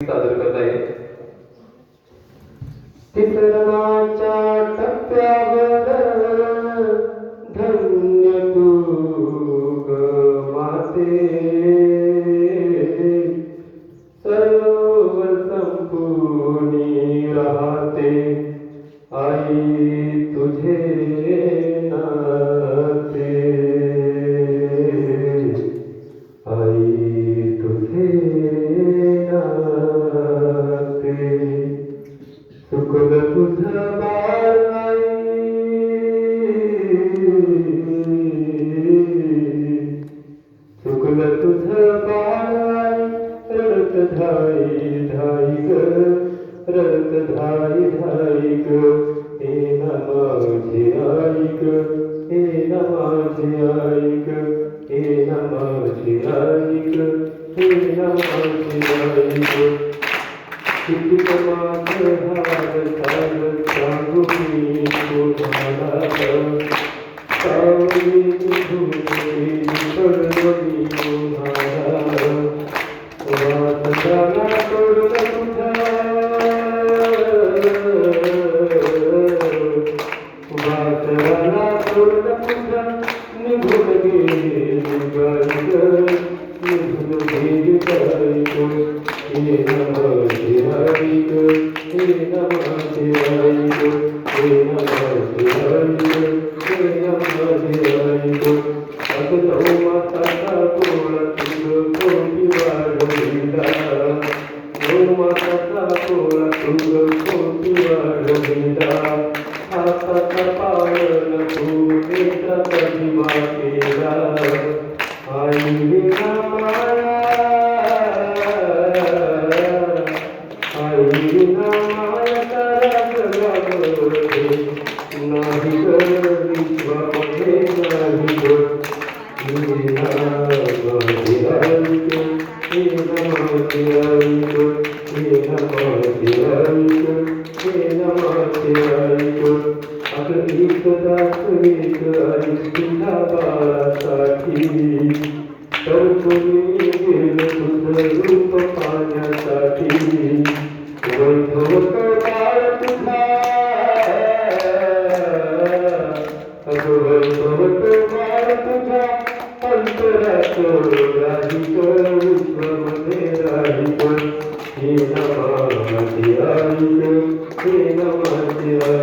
सादर करत आहे. तिसरणाच्या टप्प्यावर धन्य तू ग माते, सर्व संपूर्णी राहते आई तुझे नाते, आई तुझे नाते. सुखद तुझं बाळ आई, सुखद तुझं बाळ आई, रडत धाई धाई ग, रडत धाई धाई ग. हे ना माझी आई ग, हे ना माझी आई ग, हे ना माझी आई ग, हे ना माझी आई ग. किती माझं हाल चाल सांगू मी तुम्हाला, सावली तुझी पडली तुम्हाला. वासना तोडून तुझा, वासना तोडून तुझा, निघून गेली गाई ग, निघून गेली गाई ग. हे नमाझी आई ग, हे नमाझी आई ग, हे नमाझी आई ग, हे नमाझी आई ग. अगं माताचा पोळा तुझ कोटी वाढविला, माताचा पोळा तुझ कोटी वाढविला. हाताचा पाळण तू नेत्राचा दिवा केला, आई विना माया, आई विना माया तारा जगामध्ये नाही ग, विश्वामध्ये नाही ग. हे नमाझी आई ग, हे नमाझी आई ग, हे नमाझी आई ग, हे नमाझी आई ग. अगं एक दास एक आई तुझ्या बाळासाठी, तर कोणी गेलं तुझं रूप पाहण्यासाठी. वैभव बाळ तुझा, अगं वैभव बाळ तुझा, अंतरात राही ग, विश्वामध्ये राही ग. हे नमाझी आई ग, हे नमाझी आई